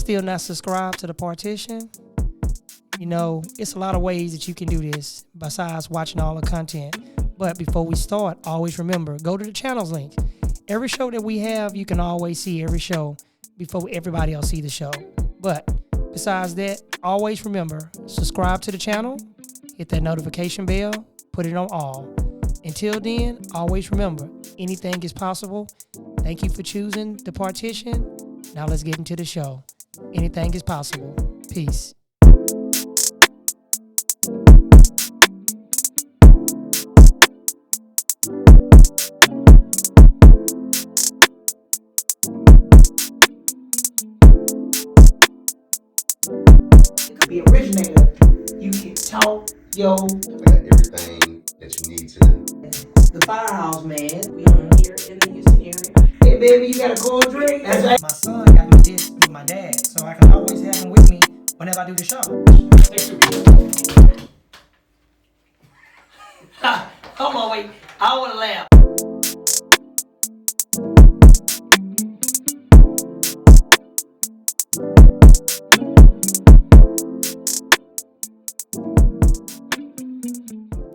still not subscribed to the partition, you know, it's a lot of ways that you can do this besides watching all the content. But before we start, always remember, go to the channels link. Every show that we have, you can always see every show before everybody else see the show. But besides that, always remember, subscribe to the channel, hit that notification bell, put it on all. Until then, always remember, anything is possible. Thank you for choosing the partition. Now let's get into the show. Anything is possible. Peace. Be originator. You can talk, yo. I got everything that you need to. The firehouse, man. We on here in the Houston area. Hey, baby, you got a cold drink? That's right. My son got me this with my dad, so I can always have him with me whenever I do the show. Hold on, wait. I want to laugh.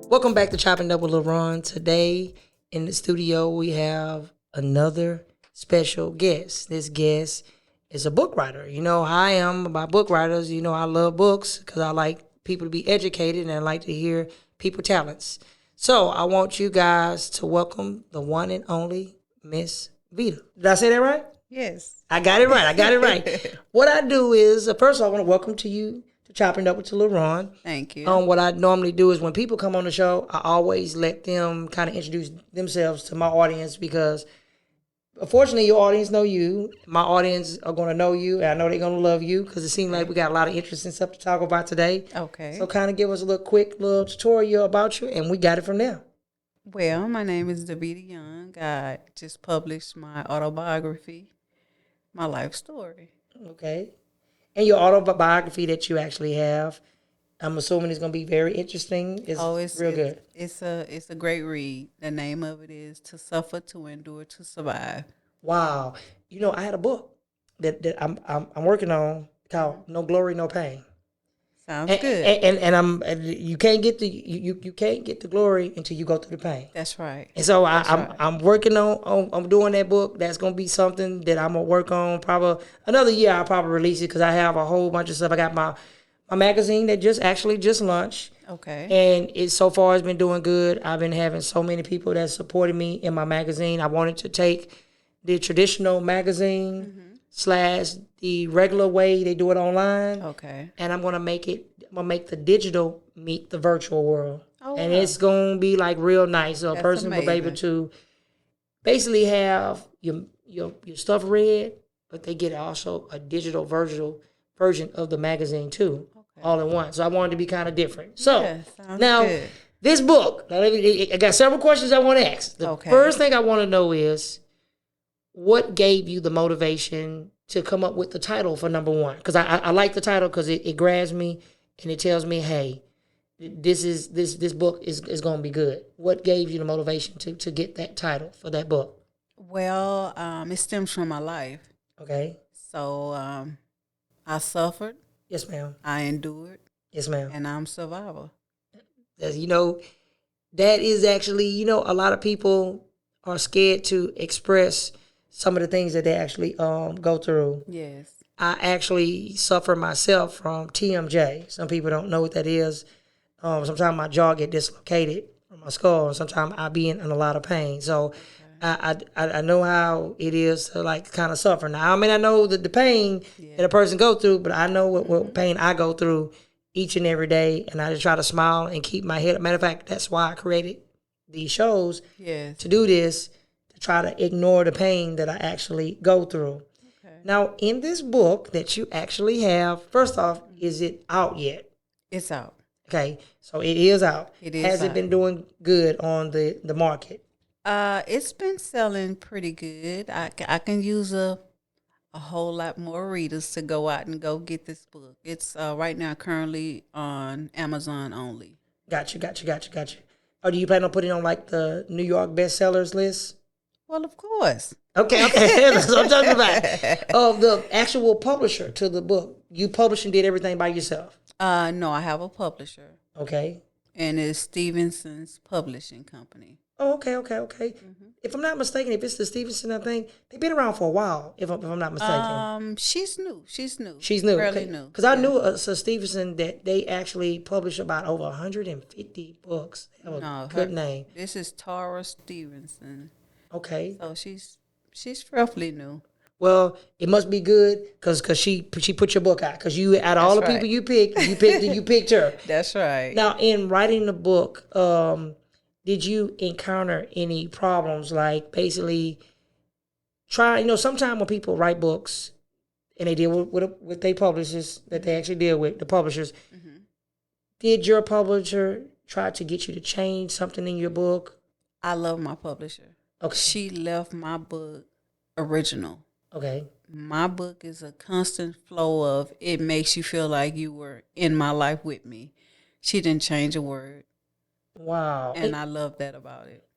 Welcome back to Chopping Up with LaRon. Today in the studio we have another special guest. This guest is a book writer. You know how I am about book writers. You know I love books because I like people to be educated and I like to hear people's talents. So I want you guys to welcome the one and only Miss Vita. Did I say that right? Yes. I got it right. What I do is, first of all, I want to welcome to you to Chopping Up with LaRon. Thank you. What I normally do is when people come on the show, I always let them kind of introduce themselves to my audience because unfortunately your audience know you. My audience are going to know you and I know they're going to love you because it seems like we got a lot of interesting stuff to talk about today. Okay. So kind of give us a quick little tutorial about you and we got it from there. Well, my name is Davida Young. I just published my autobiography, my life story. Okay. And your autobiography that you actually have, I'm assuming it's going to be very interesting. It's real good. It's a great read. The name of it is To Suffer, to Endure, to Survive. Wow. You know, I had a book that I'm working on called No Glory, No Pain. Sounds good. And you can't get the glory until you go through the pain. That's right. And so right. I'm working on I'm doing that book. That's gonna be something that I'm gonna work on. Probably another year I'll probably release it because I have a whole bunch of stuff. I got my magazine that just launched. Okay. And it so far has been doing good. I've been having so many people that supported me in my magazine. I wanted to take the traditional magazine / the regular way they do it online. Okay. And I'm gonna make the digital meet the virtual world. Oh, and wow. it's gonna be like real nice. So a person will be able to basically have your stuff read, but they get also a digital version of the magazine too, all in one. So I wanted to be kind of different. So now good. This book, I got several questions I want to ask. The first thing I want to know is, what gave you the motivation to come up with the title for number one? Because I like the title because it grabs me and it tells me, hey, this book is going to be good. What gave you the motivation to get that title for that book? Well, it stems from my life. Okay. So I suffered. Yes, ma'am. I endured. Yes, ma'am. And I'm a survivor. You know, that is actually, a lot of people are scared to express some of the things that they actually go through. Yes. I actually suffer myself from TMJ. Some people don't know what that is. Sometimes my jaw get dislocated from my skull, and sometimes I be in a lot of pain. So I know how it is to like kind of suffer. Now, I mean, I know the pain that a person go through, but I know what pain I go through each and every day, and I just try to smile and keep my head up. Matter of fact, that's why I created these shows to do this, to try to ignore the pain that I actually go through. Okay. Now, in this book that you actually have, first off, is it out yet? It's out. Okay, so it is out. It is. Has it been doing good on the market? It's been selling pretty good. I can use a whole lot more readers to go out and go get this book. It's right now currently on Amazon only. Got you. Or do you plan on putting it on like the New York bestsellers list? Well, of course. Okay, that's what I'm talking about. The actual publisher to the book, you published and did everything by yourself. No, I have a publisher, Okay. and it's Stevenson's Publishing Company. Oh, okay. If I'm not mistaken, if it's the Stevenson, I think they've been around for a while. If I'm not mistaken, She's new. She's new. she's new. Fairly Okay, new. because I knew a Stevenson that they actually publish about over 150 books. They have a No, good name. This is Tara Stevenson. Okay. So she's roughly new. Well, it must be good because she put your book out because you out of all the That's people right. you picked her. That's right. Now, in writing the book, did you encounter any problems? Like basically, sometimes when people write books and they deal with their publishers that they actually deal with, the publishers, did your publisher try to get you to change something in your book? I love my publisher. Okay. She left my book original. Okay. My book is a constant flow of it makes you feel like you were in my life with me. She didn't change a word. Wow. And I love that about it.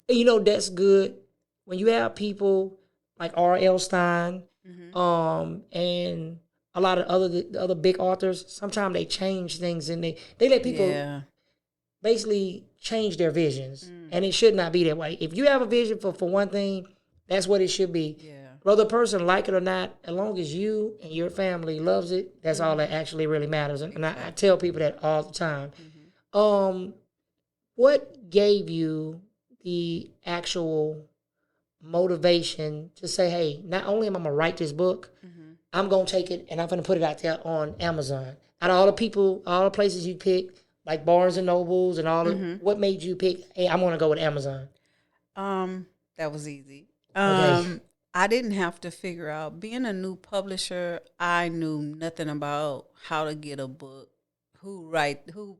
That's good when you have people like R.L. Stein, and a lot of the other big authors. Sometimes they change things and they let people basically change their visions, and it should not be that way. If you have a vision for one thing, that's what it should be. Yeah. Whether a person like it or not, as long as you and your family loves it, that's all that actually really matters. And I tell people that all the time. What gave you the actual motivation to say, hey, not only am I going to write this book, I'm going to take it and I'm going to put it out there on Amazon. Out of all the people, all the places you picked, like Barnes and Nobles and all what made you pick, hey, I'm going to go with Amazon? That was easy. Okay. I didn't have to figure out, being a new publisher, I knew nothing about how to get a book, who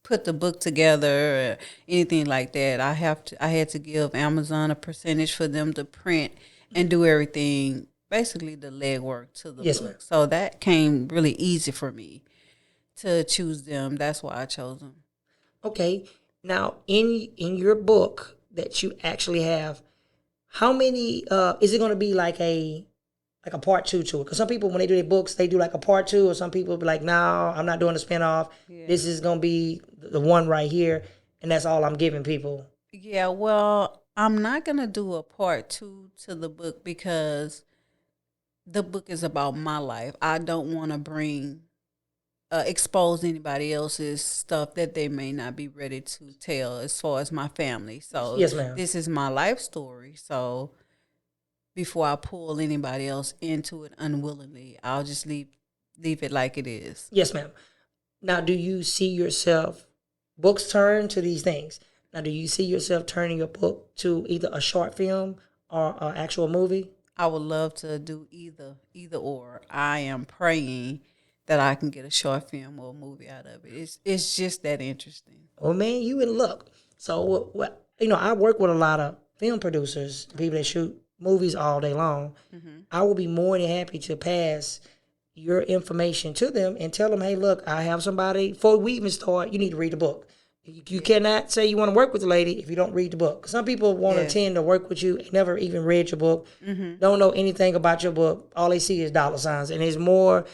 put the book together or anything like that. I had to give Amazon a percentage for them to print and do everything, basically the legwork to the book. Ma'am. So that came really easy for me to choose them. That's why I chose them. Okay. Now, in your book that you actually have, how many, is it going to be like a part two to it? Because some people, when they do their books, they do like a part two, or some people be like, no, I'm not doing a spinoff. Yeah. This is going to be the one right here, and that's all I'm giving people. Yeah, well, I'm not going to do a part two to the book because the book is about my life. I don't want to expose anybody else's stuff that they may not be ready to tell as far as my family. So yes, ma'am. This is my life story. So before I pull anybody else into it unwillingly, I'll just leave it like it is. Yes, ma'am. Now, do you see yourself, books turn to these things. Now, do you see yourself turning your book to either a short film or an actual movie? I would love to do either or. I am praying that I can get a short film or a movie out of it. It's just that interesting. Oh, man, you in luck. So, I work with a lot of film producers, people that shoot movies all day long. I will be more than happy to pass your information to them and tell them, hey, look, I have somebody, before we even start, you need to read the book. You cannot say you want to work with the lady if you don't read the book. Some people want to tend to work with you, never even read your book, don't know anything about your book. All they see is dollar signs. And it's more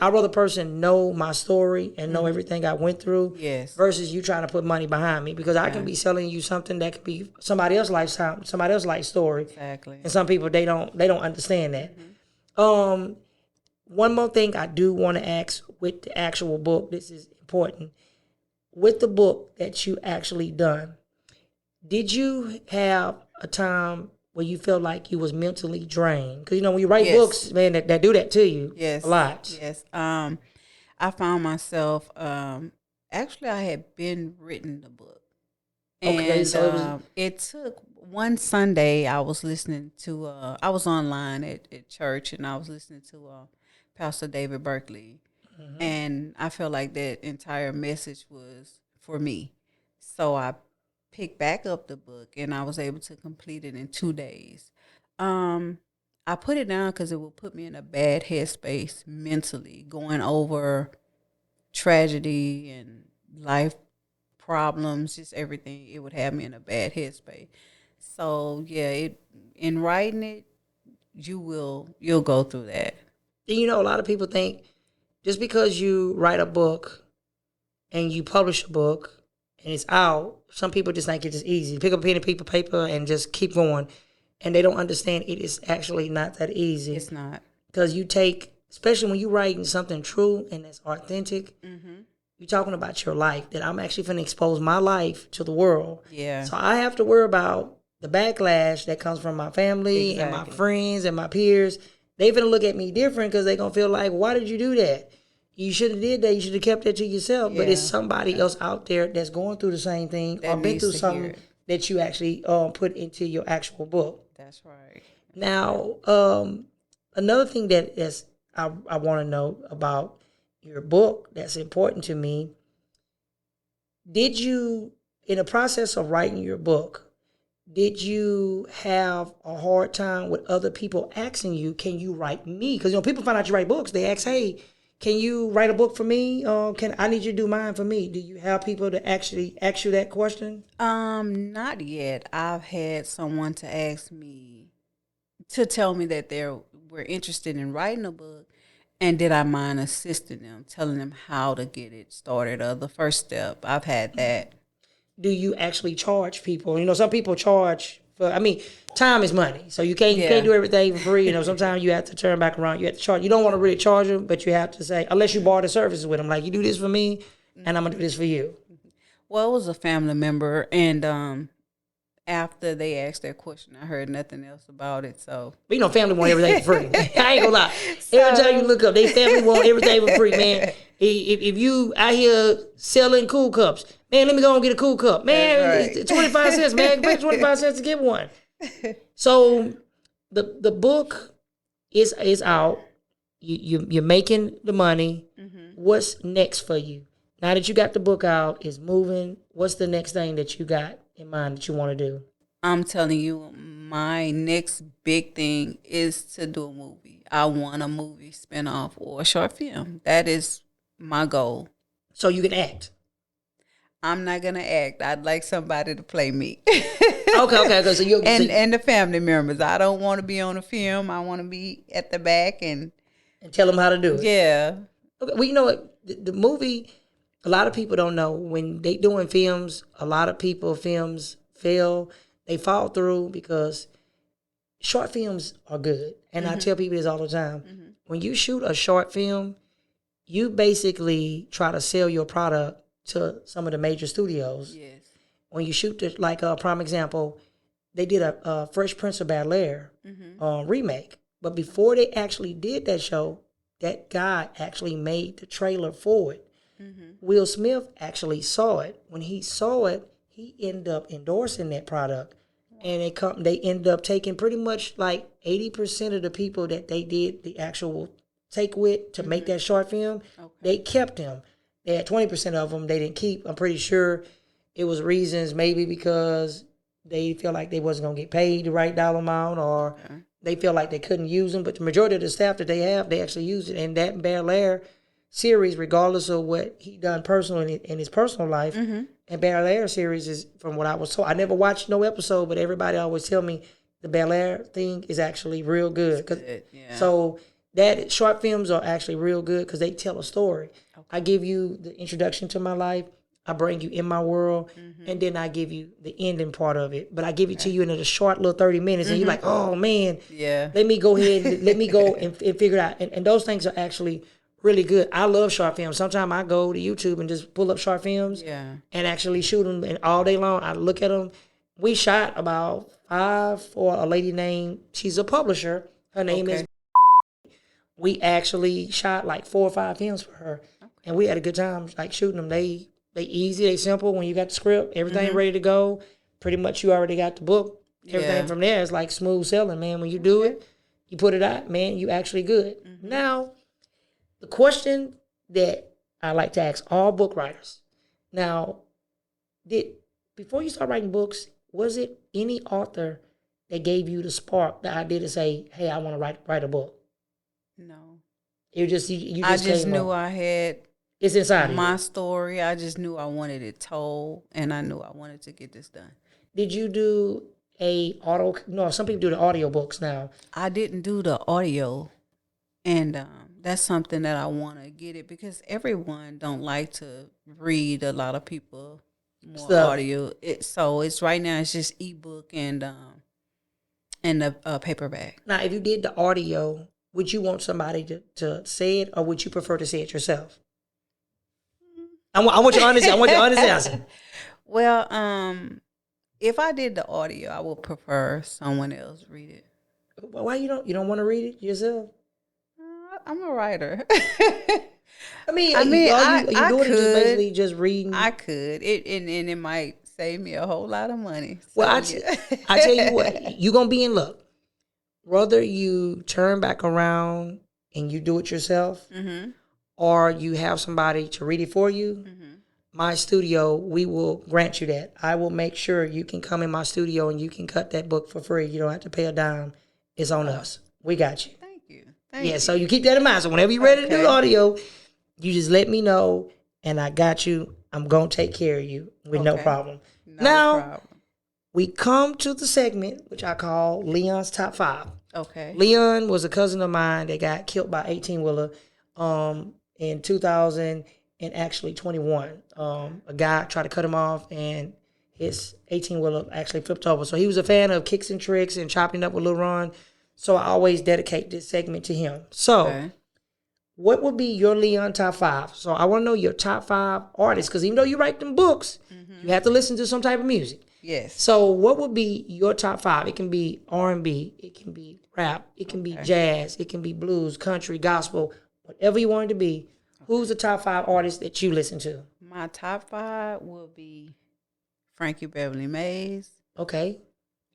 I'd rather a person know my story and know everything I went through versus you trying to put money behind me, because I can be selling you something that could be somebody else's lifetime, somebody else's life story. Exactly. And some people, they don't understand that. One more thing I do want to ask with the actual book, this is important. With the book that you actually done, did you have a time where you felt like you was mentally drained? Because, when you write books, man, that do that to you a lot. Yes. I found myself, actually, I had been written the book. Okay, and so it took one Sunday, I was listening to, I was online at church, and I was listening to Pastor David Berkeley. And I felt like that entire message was for me. So I picked back up the book, and I was able to complete it in 2 days. I put it down because it would put me in a bad headspace mentally, going over tragedy and life problems, just everything. It would have me in a bad headspace. So yeah, in writing it, you'll go through that. And a lot of people think just because you write a book and you publish a book and it's out, some people just think it's just easy. Pick up a pen and paper and just keep going. And they don't understand it is actually not that easy. It's not. Because you take, especially when you're writing something true and that's authentic, you're talking about your life, that I'm actually going to expose my life to the world. Yeah. So I have to worry about the backlash that comes from my family and my friends and my peers. They finna look at me different because they going to feel like, why did you do that? You should have did that. You should have kept that to yourself. Yeah. But it's somebody else out there that's going through the same thing or been through something that you actually put into your actual book. That's right. Now, another thing that is I want to know about your book that's important to me. Did you, in the process of writing your book, did you have a hard time with other people asking you, can you write me? Because people find out you write books. They ask, hey, can you write a book for me? I need you to do mine for me. Do you have people to actually ask you that question? Not yet. I've had someone to ask me to tell me that they were interested in writing a book, and did I mind assisting them, telling them how to get it started, or the first step. I've had that. Do you actually charge people? Some people charge for. Time is money, so you can't do everything for free. Sometimes you have to turn back around. You have to charge. You don't want to really charge them, but you have to say, unless you barter services with them, like you do this for me, and I'm gonna do this for you. Well, it was a family member, and after they asked that question, I heard nothing else about it. So, but family want everything for free. I ain't gonna lie. Every time you look up, they family want everything for free, man. If you out here selling cool cups, man, let me go and get a cool cup, man. It's 25 cents, man. Pay 25 cents to get one. So, the book is out. You're making the money. Mm-hmm. What's next for you? Now that you got the book out, it's moving. What's the next thing that you got in mind that you want to do? I'm telling you, my next big thing is to do a movie. I want a movie spinoff or a short film. That is my goal. So you can act? I'm not gonna act. I'd like somebody to play me. Okay. So you and the family members. I don't want to be on the film. I want to be at the back and tell them how to do it. Yeah. Okay. Well, you know what? The movie. A lot of people don't know when they doing films. A lot of people films fail. They fall through because short films are good, and I tell people this all the time. Mm-hmm. When you shoot a short film, you basically try to sell your product to some of the major studios. Yes. When you shoot like a prime example, they did a Fresh Prince of Bel-Air remake, but before they actually did that show, that guy actually made the trailer for it. Mm-hmm. Will Smith actually saw it. When he saw it, he ended up endorsing that product. And they ended up taking pretty much like 80% of the people that they did the actual take with to make that short film, they kept them. They had 20% of them they didn't keep. I'm pretty sure it was reasons maybe because they feel like they wasn't going to get paid the right dollar amount or they feel like they couldn't use them. But the majority of the staff that they have, they actually use it. And that Bel-Air series, regardless of what he done personally in his personal life, and Bel-Air series is, from what I was told, I never watched no episode, but everybody always tell me the Bel-Air thing is actually real good. So that short films are actually real good because they tell a story. Okay. I give you the introduction to my life, I bring you in my world, and then I give you the ending part of it. But I give it to you in a short little 30 minutes, and you're like, oh man, let me go ahead, let me go and figure it out. And those things are actually really good. I love short films. Sometimes I go to YouTube and just pull up short films and actually shoot them, and all day long I look at them. We shot about 5 for a lady named, she's a publisher. Her name is. We actually shot like 4 or 5 films for her, and we had a good time like shooting them. They easy, they simple. When you got the script, everything ready to go, pretty much you already got the book. Everything from there is like smooth selling, man. When you do it, you put it out, man, you actually good. Now, the question that I like to ask all book writers. Now, before you start writing books, was it any author that gave you the spark, the idea to say, hey, I want to write a book? No. You just you I just knew I had it's inside of my story. I just knew I wanted it told, and I knew I wanted to get this done. Did you do some people do the audio books now. I didn't do the audio, and that's something that I want to get it because everyone don't like to read. A lot of people more audio. So it's right now. It's just ebook and the paperback. Now, if you did the audio, would you want somebody to say it, or would you prefer to say it yourself? I want your honest. I want your honest answer. Well, if I did the audio, I would prefer someone else read it. Why you don't want to read it yourself? I'm a writer. I mean, I you doing could. it just basically just reading. I could. And it might save me a whole lot of money. So, Well, I tell you what, you're going to be in luck. Whether you turn back around and you do it yourself, or you have somebody to read it for you, my studio, we will grant you that. I will make sure you can come in my studio and you can cut that book for free. You don't have to pay a dime. It's on us. We got you. Thank you. So you keep that in mind. So whenever you're ready to do audio, you just let me know, and I got you. I'm going to take care of you with no problem. No problem. We come to the segment, which I call Leon's Top 5. Okay. Leon was a cousin of mine that got killed by 18-wheeler in 2000 and actually 21. A guy tried to cut him off, and his 18-wheeler actually flipped over. So he was a fan of kicks and tricks and chopping up with Lil Ron. So I always dedicate this segment to him. So what would be your Leon top 5? So I want to know your top 5 artists, because even though you write them books, you have to listen to some type of music. Yes. So what would be your top 5? It can be R&B, it can be rap, it can be jazz, it can be blues, country, gospel, whatever you want it to be. Who's the top 5 artists that you listen to? My top 5 will be Frankie Beverly Mays. Okay.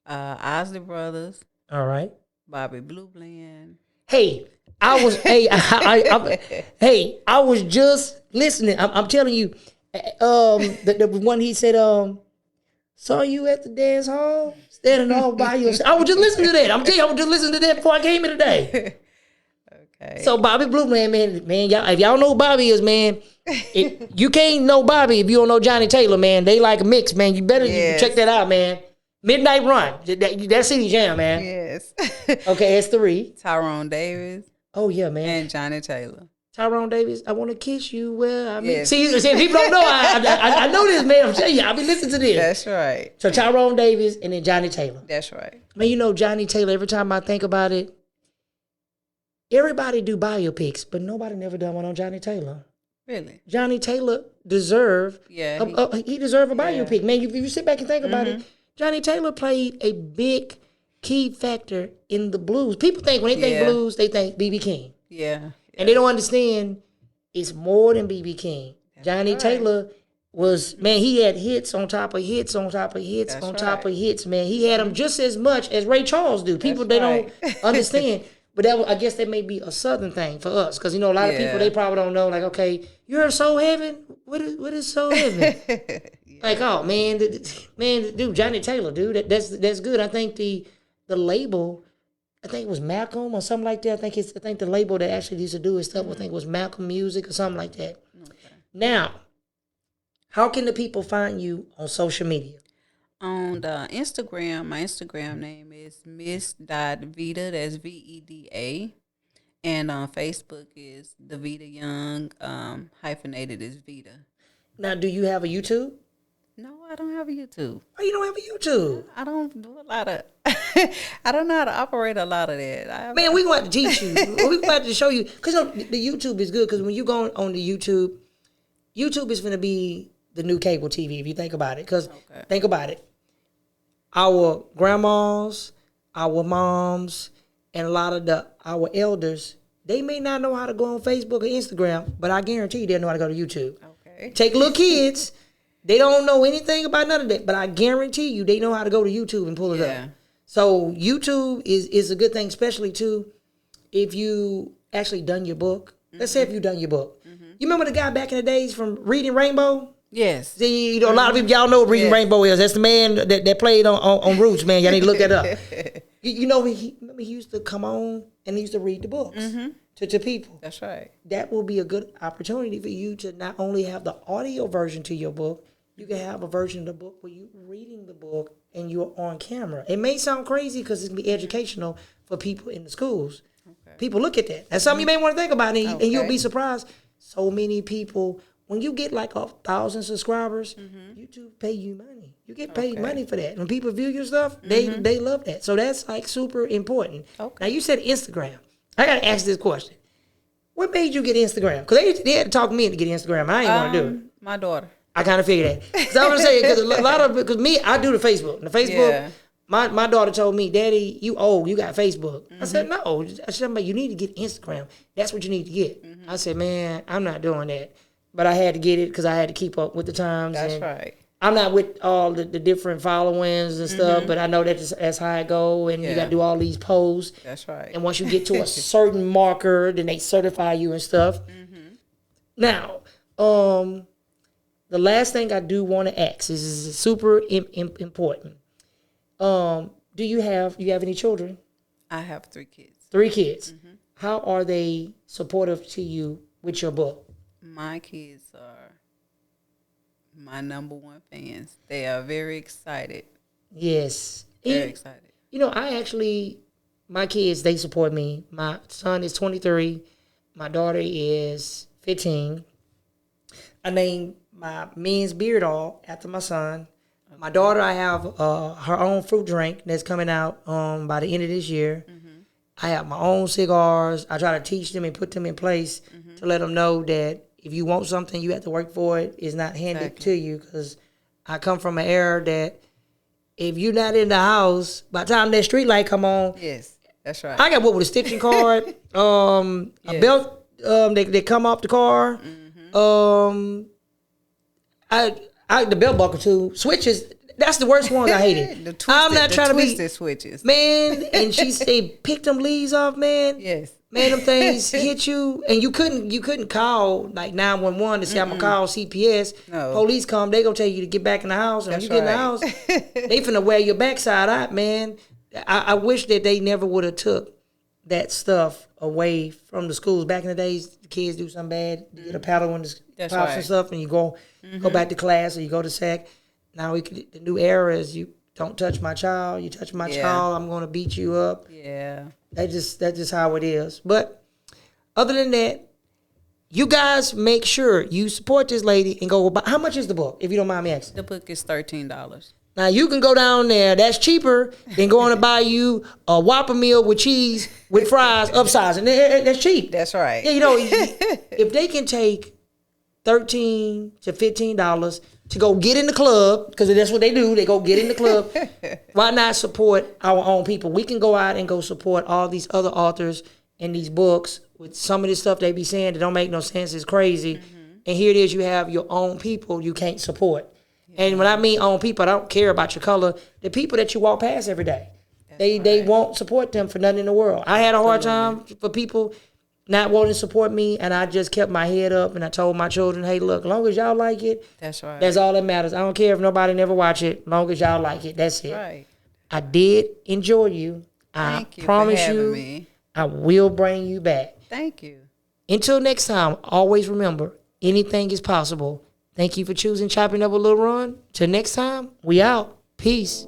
Isley Brothers. All right. Bobby Blue Blend. Hey, I was I was just listening. I'm telling you, the one he said, saw you at the dance hall, standing all by yourself. I was just listening to that. I'm telling you, I was just listening to that before I came in today. Okay. So Bobby Blue man, y'all, if y'all know who Bobby is, man, you can't know Bobby if you don't know Johnny Taylor, man. They like a mix, man. You better check that out, man. Midnight Run. That City Jam, man. Yes. Okay, that's 3. Tyrone Davis. Oh, yeah, man. And Johnny Taylor. Tyrone Davis, I want to kiss you well. I mean, see, people don't know. I know this, man. I'm telling you, I've been listening to this. That's right. So Tyrone Davis and then Johnny Taylor. That's right. Man, you know Johnny Taylor, every time I think about it, everybody do biopics, but nobody never done one on Johnny Taylor. Really? Johnny Taylor deserved he deserved a biopic. Man, if you sit back and think about it, Johnny Taylor played a big key factor in the blues. People think when they think blues, they think B.B. King. Yeah. And they don't understand it's more than B.B. King. Johnny Taylor was, man, he had hits on top of hits on top of hits on top of hits, man. He had them just as much as Ray Charles do. People, they don't understand. But I guess that may be a Southern thing for us. Because, you know, a lot of people, they probably don't know, like, okay, you're Soul Heaven? What is Soul Heaven? Like, oh, man, dude, Johnny Taylor, dude, that's good. I think the label, I think it was Malcolm or something like that. I think the label that actually used to do his stuff, I think it was Malcolm Music or something like that. Okay. Now, how can the people find you on social media? On the Instagram, my Instagram name is Miss.Vida, that's Veda. And on Facebook is Davida Young, hyphenated is Vida. Now, do you have a YouTube? No, I don't have a YouTube. Oh, you don't have a YouTube? I don't do a lot of, I don't know how to operate a lot of that. Man, we're going to have to teach you. We're going to have to show you. Because the YouTube is good, because when you go on the YouTube is going to be the new cable TV, if you think about it. Because think about it. Our grandmas, our moms, and a lot of our elders, they may not know how to go on Facebook or Instagram, but I guarantee you they'll know how to go to YouTube. Okay. Take little kids. They don't know anything about none of that, but I guarantee you they know how to go to YouTube and pull it up. So YouTube is a good thing, especially too if you actually done your book. Let's say if you done your book. You remember the guy back in the days from Reading Rainbow? Yes. See, you know, a lot of people, y'all know what Reading Rainbow is. That's the man that played on Roots, man. Y'all need to look that up. You know, he used to come on and he used to read the books to people. That's right. That will be a good opportunity for you to not only have the audio version to your book, You can have a version of the book where you're reading the book and you're on camera. It may sound crazy because it can be educational for people in the schools. Okay. People look at that. That's something you may want to think about, and you'll be surprised. So many people, when you get like 1,000 subscribers, YouTube pay you money. You get paid money for that. When people view your stuff, they love that. So that's like super important. Okay. Now you said Instagram. I got to ask this question. What made you get Instagram? Because they had to talk me into getting Instagram. I ain't want to do it. My daughter. I kind of figured that. So I was saying, because me, I do the Facebook. The Facebook, my daughter told me, Daddy, you old, you got Facebook. I said, no. I said, you need to get Instagram. That's what you need to get. I said, man, I'm not doing that. But I had to get it because I had to keep up with the times. That's right. I'm not with all the different followings and stuff, but I know that's how it go, and you got to do all these posts. That's right. And once you get to a certain marker, then they certify you and stuff. Now, the last thing I do want to ask is super important. Do you have any children? I have 3 kids. 3 kids. How are they supportive to you with your book? My kids are my number 1 fans. They are very excited. Yes. Very excited. You know, my kids, they support me. My son is 23. My daughter is 15. I named my men's beard all after my son. Okay. My daughter, I have her own fruit drink that's coming out by the end of this year. I have my own cigars. I try to teach them and put them in place to let them know that if you want something, you have to work for it. It's not handed to you, because I come from an era that if you're not in the house, by the time that street light come on, yes, that's right. I got what with a stitching card, a belt, they come off the car, the belt buckle too, switches. That's the worst ones I hated. I'm not trying to be switches, man. And they picked them leaves off, man. Yes. Man, them things hit you, and you couldn't call like 911 to say I'm gonna call CPS. No. Police come, they gonna tell you to get back in the house, and when you get in the house, they finna wear your backside out, man. I wish that they never would have took that stuff away from the schools. Back in the days, the kids do something bad, you get a paddle in the pops and stuff, and you go back to class or you go to SAC. Now the new era is you don't touch my child. You touch my child, I'm gonna beat you up. Yeah. That's just how it is. But other than that, you guys make sure you support this lady and go buy. How much is the book, if you don't mind me asking? The book is $13. Now you can go down there. That's cheaper than going to buy you a Whopper meal with cheese with fries upsize, and that's cheap. That's right. Yeah, you know, if they can take $13 to $15 to go get in the club, because that's what they do. They go get in the club. Why not support our own people? We can go out and go support all these other authors in these books with some of this stuff they be saying that don't make no sense. It's crazy. And here it is, you have your own people you can't support. And when I mean own people, I don't care about your color. The people that you walk past every day, they won't support them for nothing in the world. I had a hard time for people not wanting to support me, and I just kept my head up, and I told my children, hey, look, as long as y'all like it, that's right. That's all that matters. I don't care if nobody never watch it, as long as y'all like it, that's it. Right. I did enjoy you. Thank you promise for having you, me. I will bring you back. Thank you. Until next time, always remember, anything is possible. Thank you for choosing Chopping Up a Little Run. Till next time, we out. Peace.